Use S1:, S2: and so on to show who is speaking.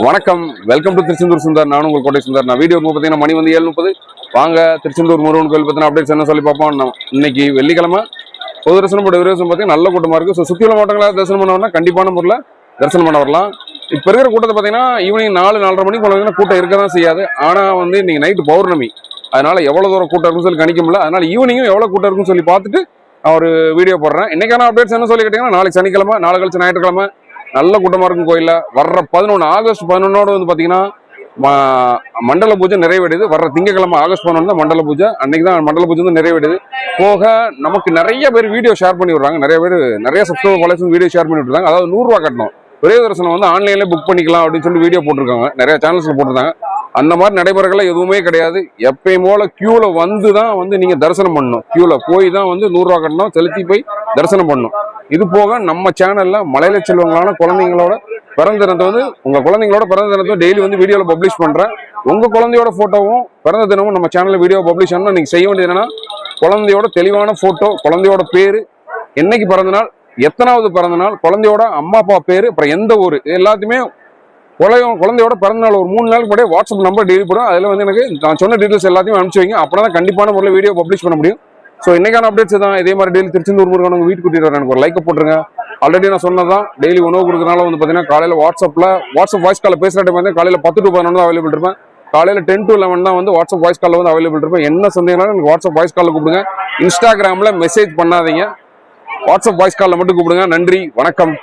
S1: வணக்கம், welcome to Tiruchendur Sundar. நானும் உங்கள் கோட்டை சுந்தர். நான் வீடியோ பார்த்தீங்கன்னா மணி வந்து 7:30. வாங்க திருச்செந்தூர் முருகன் கோயில் பற்றின அப்டேட்ஸ் என்ன சொல்லி பார்ப்போம். இன்னைக்கு வெள்ளிக்கிழமை பொது தரிசனம் பார்த்தீங்கன்னா நல்ல கூட்டமாக இருக்குது. ஸோ சுற்றி உள்ள மாவட்டங்களாக தரிசனம் பண்ண வரலாம், கண்டிப்பான முறையில் தரிசனம் பண்ண வரலாம். இப்போ இருக்கிற கூட்டத்தை பார்த்தீங்கன்னா ஈவினிங் 4-4:30 மணிக்கு போனீங்கன்னா கூட்டம் இருக்க தான் செய்யாது. ஆனால் வந்து இன்னைக்கு நைட்டு பௌர்ணமி, அதனால எவ்வளோ தூரம் கூட்டம் இருக்குன்னு சொல்லி கணிக்க முடியல. அதனால ஈவினிங்கும் எவ்வளோ கூட்டம் இருக்குன்னு சொல்லி பார்த்துட்டு நான் ஒரு வீடியோ போடுறேன். இன்னைக்கான அப்டேட்ஸ் என்ன சொல்லி கேட்டீங்கன்னா, நாளைக்கு சனிக்கிழமை, நாளை கழிச்சு ஞாயிற்றுக்கிழமை நல்ல கூட்டமாக இருக்கும் கோயிலில். வர்ற ஆகஸ்ட் 11 வந்து பார்த்தீங்கன்னா மண்டல பூஜை நிறைவடையுது. வர்ற திங்கக்கிழமை ஆகஸ்ட் 11 தான் மண்டல பூஜை. அன்னைக்கு தான் மண்டல பூஜை வந்து நிறைவடையுது. போக நமக்கு நிறைய பேர் வீடியோ ஷேர் பண்ணி விடுறாங்க. நிறைய சப்ஸ்கிரைபர் காலேஜ் வீடியோ ஷேர் பண்ணி விட்டுருக்காங்க. அதாவது 100 ரூபா கட்டணும், ஒரே தரிசனம் வந்து ஆன்லைன்லேயே புக் பண்ணிக்கலாம் அப்படின்னு சொல்லி வீடியோ போட்டிருக்காங்க. நிறைய சேனல்ஸ்ல போட்டிருக்காங்க. அந்த மாதிரி நடைமுறைகள் எதுவுமே கிடையாது. எப்பயும் போல கியூல வந்து தான் வந்து நீங்க தரிசனம் பண்ணணும். கியூல போய் தான் வந்து 100 ரூபா கட்டணும், செலுத்தி போய் தரிசனம் பண்ணணும். இது போக நம்ம சேனல்ல மலையில செல்வங்களான குழந்தைங்களோட பிறந்த தினத்தை வந்து உங்க குழந்தைங்களோட பிறந்த தினத்தை டெய்லி வந்து வீடியோல பப்ளிஷ் பண்றேன். உங்க குழந்தையோட போட்டோவும் பிறந்த தினமும் நம்ம சேனல்ல வீடியோ பப்ளிஷ் பண்ணணும். நீங்க செய்ய வேண்டியது என்னன்னா, குழந்தையோட தெளிவான போட்டோ, குழந்தையோட பேரு, என்னைக்கு பிறந்த நாள், எத்தனாவது பிறந்த நாள், குழந்தையோட அம்மா அப்பா பேரு, அப்புறம் எந்த ஊரு, எல்லாத்தையுமே குழந்தையோட பிறந்தநாள் ஒரு 3 நாளுக்கு முன்னாடி வாட்ஸ்அப் நம்பர் டெய்லி போடும். அதில் வந்து எனக்கு நான் சொன்ன டீட்டெயில்ஸ் எல்லாத்தையும் அனுப்பிச்சு வைங்க. அப்படின்னா தான் கண்டிப்பான முறையில் வீடியோ பப்ளிஷ் பண்ண முடியும். ஸோ இன்னைக்கான அப்டேட்ஸ் தான். இதே மாதிரி டெய்லி திருச்செந்தூர் முருகன் உங்கள் வீட்டுக்கு கூட்டிட்டு வரேன். எனக்கு ஒரு லைக் போட்டுருங்க. ஆல்ரெடி நான் சொன்னதான், டெய்லி உணவு கொடுக்கறனால வந்து பார்த்தீங்கன்னா காலையில் வாட்ஸ்அப் வாய்ஸ் காலில் பேசுகிற டைம் வந்து காலையில் 10 to 11 தான் அவைலபிள் இருப்பேன். காலையில் 10 to 11 தான் வந்து வாட்ஸ்அப் வாய்ஸ் காலில் வந்து அவைலபிள் இருப்பேன். என்ன சந்தேகம்னாலும் எனக்கு வாட்ஸ்அப் வாய்ஸ் காலில் கூப்பிடுங்க. இன்ஸ்டாகிராமில் மெசேஜ் பண்ணாதீங்க, வாட்ஸ்அப் வாய்ஸ் காலில் மட்டும் கூப்பிடுங்க. நன்றி, வணக்கம்.